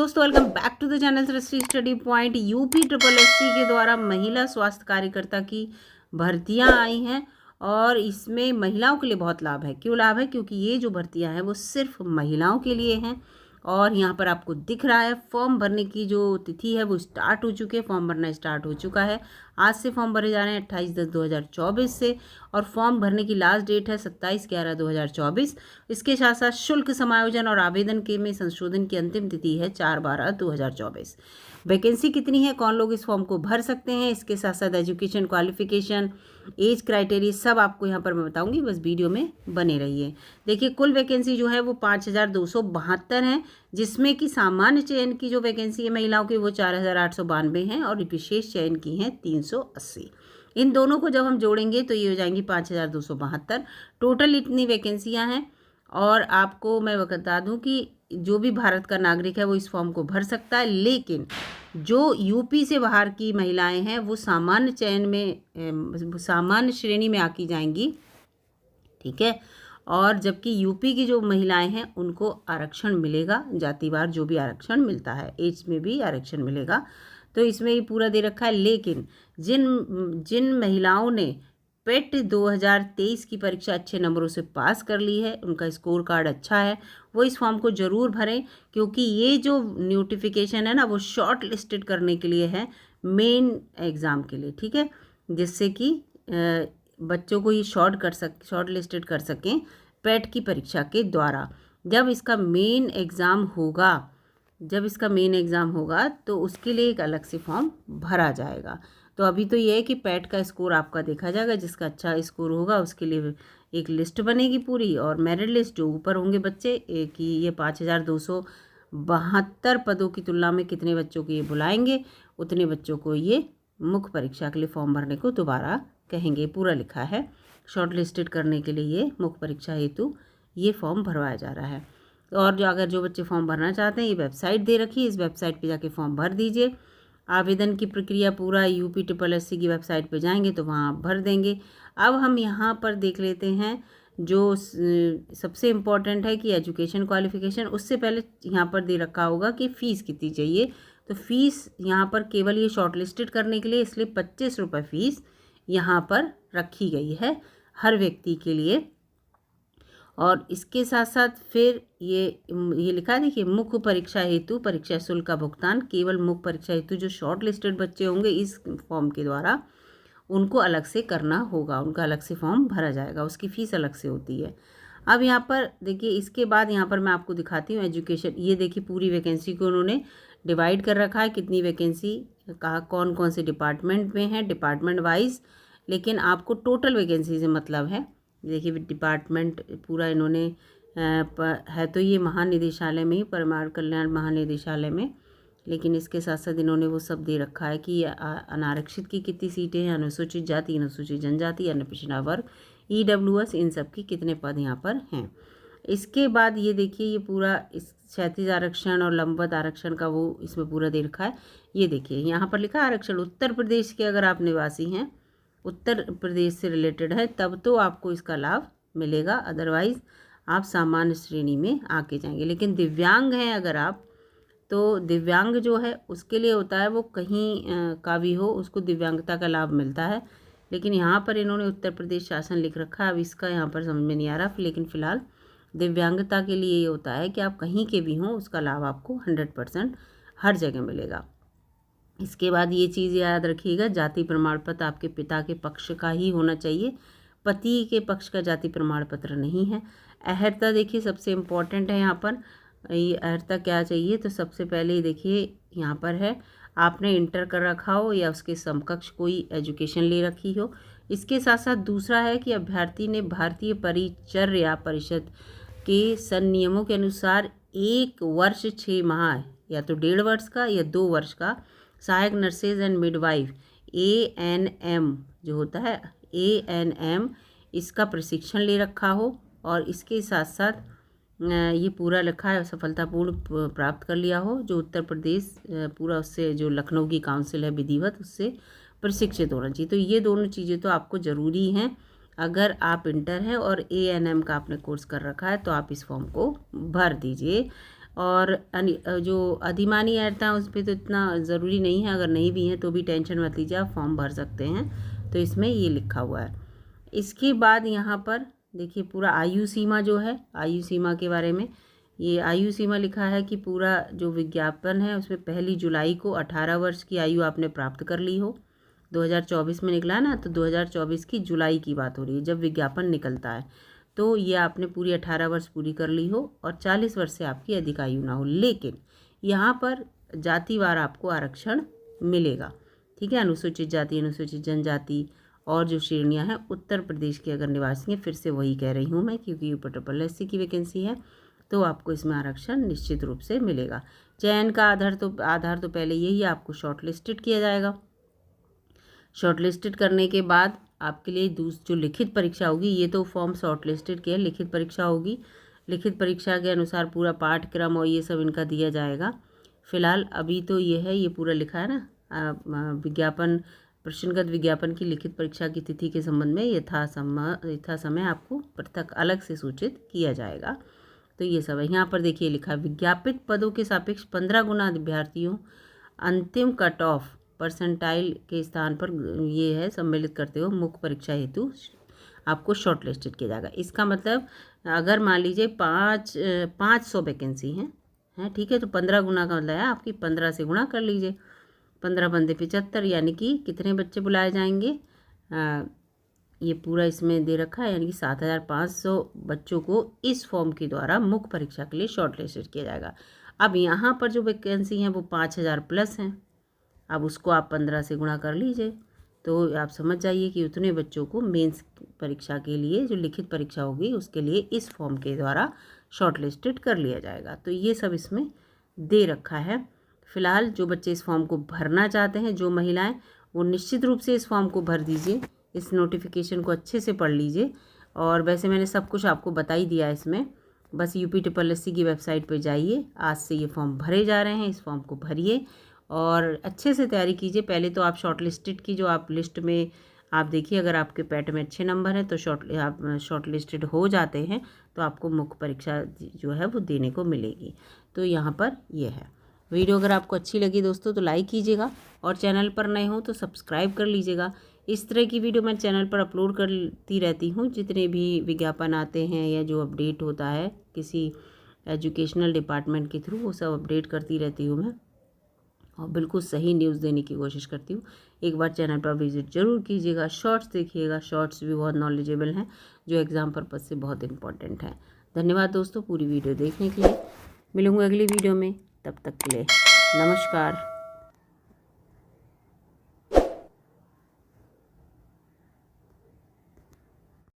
दोस्तों, welcome back to the channel Srishti study point. UP triple SC के द्वारा महिला स्वास्थ्य कार्यकर्ता की भर्तियां आई हैं और इसमें महिलाओं के लिए बहुत लाभ है। क्यों लाभ है? क्योंकि ये जो भर्तियां हैं वो सिर्फ महिलाओं के लिए हैं। और यहाँ पर आपको दिख रहा है फॉर्म भरने की जो तिथि है वो स्टार्ट हो चुकी है। फॉर्म भरना स्टार्ट हो चुका है। आज से फॉर्म भरे जा रहे हैं 28/10/2024 से, और फॉर्म भरने की लास्ट डेट है 27/11/2024। इसके साथ साथ शुल्क समायोजन और आवेदन के में संशोधन की अंतिम तिथि है 4/12/2024। वैकेंसी कितनी है, कौन लोग इस फॉर्म को भर सकते हैं, इसके साथ साथ एजुकेशन क्वालिफिकेशन, एज क्राइटेरिया सब आपको यहाँ पर मैं बताऊंगी। बस वीडियो में बने रहिए। देखिए, कुल वैकेंसी जो है वो 5272 है, जिसमें कि सामान्य चयन की जो वैकेंसी है महिलाओं की वो 4892 हैं और विशेष चयन की हैं 380। इन दोनों को जब हम जोड़ेंगे तो ये हो जाएंगी 5272। टोटल इतनी वैकेंसियां हैं। और आपको मैं बता दूं कि जो भी भारत का नागरिक है वो इस फॉर्म को भर सकता है, लेकिन जो यूपी से बाहर की महिलाएं हैं वो सामान्य चयन में सामान्य श्रेणी में आकी जाएंगी, ठीक है। और जबकि यूपी की जो महिलाएं हैं उनको आरक्षण मिलेगा, जातिवार जो भी आरक्षण मिलता है, एज में भी आरक्षण मिलेगा। तो इसमें ये पूरा दे रखा है। लेकिन जिन महिलाओं ने पेट 2023 की परीक्षा अच्छे नंबरों से पास कर ली है, उनका स्कोर कार्ड अच्छा है, वो इस फॉर्म को ज़रूर भरें, क्योंकि ये जो नोटिफिकेशन है ना वो शॉर्ट लिस्टेड करने के लिए है, मेन एग्ज़ाम के लिए, ठीक है। जिससे कि बच्चों को ये शॉर्ट लिस्टेड कर सकें पेट की परीक्षा के द्वारा। जब इसका मेन एग्ज़ाम होगा तो उसके लिए एक अलग से फॉर्म भरा जाएगा। तो अभी तो ये है कि पेट का स्कोर आपका देखा जाएगा, जिसका अच्छा स्कोर होगा उसके लिए एक लिस्ट बनेगी पूरी, और मेरिट लिस्ट जो ऊपर होंगे बच्चे कि ये 5272 पदों की तुलना में कितने बच्चों को ये बुलाएंगे, उतने बच्चों को ये मुख्य परीक्षा के लिए फॉर्म भरने को दोबारा कहेंगे। पूरा लिखा है, शॉर्ट लिस्टेड करने के लिए ये मुख्य परीक्षा हेतु ये फॉर्म भरवाया जा रहा है। और जो बच्चे फॉर्म भरना चाहते हैं, ये वेबसाइट दे रखी है, इस वेबसाइट पे जाके फॉर्म भर दीजिए। आवेदन की प्रक्रिया पूरा यूपी ट्रिपल एससी की वेबसाइट पे जाएंगे तो वहाँ भर देंगे। अब हम यहाँ पर देख लेते हैं जो सबसे इम्पॉर्टेंट है कि एजुकेशन क्वालिफिकेशन। उससे पहले यहाँ पर दे रखा होगा कि फ़ीस कितनी चाहिए। तो फीस यहाँ पर केवल ये शॉर्ट लिस्टेड करने के लिए, इसलिए 25 रुपये फ़ीस यहाँ पर रखी गई है हर व्यक्ति के लिए। और इसके साथ साथ फिर ये लिखा है, देखिए, मुख्य परीक्षा हेतु परीक्षा शुल्क का भुगतान केवल मुख्य परीक्षा हेतु जो शॉर्ट लिस्टेड बच्चे होंगे इस फॉर्म के द्वारा उनको अलग से करना होगा, उनका अलग से फॉर्म भरा जाएगा, उसकी फ़ीस अलग से होती है। अब यहाँ पर देखिए, इसके बाद यहाँ पर मैं आपको दिखाती हूँ एजुकेशन। ये देखिए, पूरी वैकेंसी को उन्होंने डिवाइड कर रखा है, कितनी वैकेंसी कहाँ कौन कौन से डिपार्टमेंट में है, डिपार्टमेंट वाइज। लेकिन आपको टोटल वैकेंसी से मतलब है। देखिए, डिपार्टमेंट पूरा इन्होंने है तो ये महानिदेशालय में ही, परिवार कल्याण महानिदेशालय में, लेकिन इसके साथ साथ इन्होंने वो सब दे रखा है कि अनारक्षित की कितनी सीटें हैं, अनुसूचित जाति, अनुसूचित जनजाति, अन्य पिछड़ा वर्ग, EWS, इन सब की कितने पद यहाँ पर हैं। इसके बाद ये देखिए, ये पूरा इस क्षैतिज आरक्षण और लंबवत आरक्षण का वो इसमें पूरा दे रखा है। ये देखिए, यहाँ पर लिखा आरक्षण उत्तर प्रदेश के अगर आप निवासी हैं, उत्तर प्रदेश से रिलेटेड है, तब तो आपको इसका लाभ मिलेगा, अदरवाइज़ आप सामान्य श्रेणी में आके जाएंगे। लेकिन दिव्यांग हैं अगर आप, तो दिव्यांग जो है उसके लिए होता है वो कहीं का भी हो, उसको दिव्यांगता का लाभ मिलता है। लेकिन यहाँ पर इन्होंने उत्तर प्रदेश शासन लिख रखा है, अब इसका यहाँ पर समझ में नहीं आ रहा। लेकिन फ़िलहाल दिव्यांगता के लिए ये होता है कि आप कहीं के भी हों, उसका लाभ आपको 100% हर जगह मिलेगा। इसके बाद ये चीज़ याद रखिएगा, जाति प्रमाण पत्र आपके पिता के पक्ष का ही होना चाहिए, पति के पक्ष का जाति प्रमाण पत्र नहीं है। अहर्ता देखिए सबसे इम्पॉर्टेंट है यहाँ पर। ये अहर्ता क्या चाहिए, तो सबसे पहले ही देखिए यहाँ पर है, आपने इंटर कर रखा हो या उसके समकक्ष कोई एजुकेशन ले रखी हो। इसके साथ साथ दूसरा है कि अभ्यर्थी ने भारतीय परिचर्या परिषद के संनियमों के अनुसार 1 वर्ष 6 माह या तो 1.5 वर्ष का या 2 वर्ष का सहायक नर्सेज एंड मिडवाइफ ANM जो होता है ANM, इसका प्रशिक्षण ले रखा हो। और इसके साथ साथ ये पूरा लिखा है सफलतापूर्ण प्राप्त कर लिया हो, जो उत्तर प्रदेश पूरा उससे जो लखनऊ की काउंसिल है विधिवत, उससे प्रशिक्षित होना चाहिए। तो ये दोनों चीज़ें तो आपको ज़रूरी हैं। अगर आप इंटर हैं और ANM का आपने कोर्स कर रखा है तो आप इस फॉर्म को भर दीजिए। और जो अधिमानी अर्थता उस पर तो इतना ज़रूरी नहीं है, अगर नहीं भी है तो भी टेंशन मत लीजिए, आप फॉर्म भर सकते हैं। तो इसमें ये लिखा हुआ है। इसके बाद यहाँ पर देखिए पूरा आयु सीमा जो है, आयु सीमा के बारे में ये आयु सीमा लिखा है कि पूरा जो विज्ञापन है उसमें 1 जुलाई को 18 वर्ष की आयु आपने प्राप्त कर ली हो। 2024 में निकला ना, तो 2024 की जुलाई की बात हो रही है जब विज्ञापन निकलता है। तो ये आपने पूरी 18 वर्ष पूरी कर ली हो और 40 वर्ष से आपकी अधिक आयु ना हो। लेकिन यहाँ पर जातिवार आपको आरक्षण मिलेगा, ठीक है। अनुसूचित जाति, अनुसूचित जनजाति और जो श्रेणियाँ हैं, उत्तर प्रदेश के अगर निवासी हैं, फिर से वही कह रही हूँ मैं क्योंकि UPSSC की वैकेंसी है, तो आपको इसमें आरक्षण निश्चित रूप से मिलेगा। चयन का आधार तो पहले यही आपको शॉर्ट लिस्टेड किया जाएगा। शॉर्ट लिस्टेड करने के बाद आपके लिए जो लिखित परीक्षा होगी, ये तो फॉर्म शॉर्ट लिस्टेड के है, लिखित परीक्षा होगी। लिखित परीक्षा के अनुसार पूरा पाठ्यक्रम और ये सब इनका दिया जाएगा। फिलहाल अभी तो ये है, ये पूरा लिखा है ना, विज्ञापन प्रश्नगत विज्ञापन की लिखित परीक्षा की तिथि के संबंध में यथा समय आपको पृथक अलग से सूचित किया जाएगा। तो ये सब है। यहाँ पर देखिए लिखा है, विज्ञापित पदों के सापेक्ष 15 गुना अभ्यर्थियों अंतिम कट ऑफ परसेंटाइल के स्थान पर ये है सम्मिलित करते हो मुख्य परीक्षा हेतु आपको शॉर्ट लिस्टेड किया जाएगा। इसका मतलब अगर मान लीजिए 500 वैकेंसी हैं, ठीक है, तो 15 गुना का मतलब है आपकी 15 से गुणा कर लीजिए, 15 बंदे 75, यानी कि कितने बच्चे बुलाए जाएंगे, ये पूरा इसमें दे रखा है, यानी कि 7500 बच्चों को इस फॉर्म के द्वारा मुख्य परीक्षा के लिए शॉर्ट लिस्टेड किया जाएगा। अब यहाँ पर जो वैकेंसी हैं वो 5000 प्लस हैं। अब उसको आप 15 से गुणा कर लीजिए, तो आप समझ जाइए कि उतने बच्चों को मेंस परीक्षा के लिए जो लिखित परीक्षा होगी उसके लिए इस फॉर्म के द्वारा शॉर्ट लिस्टेड कर लिया जाएगा। तो ये सब इसमें दे रखा है। फिलहाल जो बच्चे इस फॉर्म को भरना चाहते हैं, जो महिलाएं, वो निश्चित रूप से इस फॉर्म को भर दीजिए, इस नोटिफिकेशन को अच्छे से पढ़ लीजिए। और वैसे मैंने सब कुछ आपको बता ही दिया इसमें, बस UPSSC की वेबसाइट पर जाइए, आज से ये फॉर्म भरे जा रहे हैं, इस फॉर्म को भरिए और अच्छे से तैयारी कीजिए। पहले तो आप शॉर्ट लिस्टेड की जो आप लिस्ट में आप देखिए, अगर आपके पैट में अच्छे नंबर हैं तो आप शॉर्ट लिस्टेड हो जाते हैं तो आपको मुख्य परीक्षा जो है वो देने को मिलेगी। तो यहाँ पर ये है। वीडियो अगर आपको अच्छी लगी दोस्तों तो लाइक कीजिएगा और चैनल पर नए हो तो सब्सक्राइब कर लीजिएगा। इस तरह की वीडियो मैं चैनल पर अपलोड करती रहती हूँ, जितने भी विज्ञापन आते हैं या जो अपडेट होता है किसी एजुकेशनल डिपार्टमेंट के थ्रू, वो सब अपडेट करती रहती हूँ मैं और बिल्कुल सही न्यूज़ देने की कोशिश करती हूँ। एक बार चैनल पर विजिट ज़रूर कीजिएगा, शॉर्ट्स देखिएगा, शॉर्ट्स भी बहुत नॉलेजेबल हैं जो एग्ज़ाम पर्पज़ से बहुत इंपॉर्टेंट हैं। धन्यवाद दोस्तों पूरी वीडियो देखने के लिए। मिलूँगा अगली वीडियो में, तब तक के लिए नमस्कार।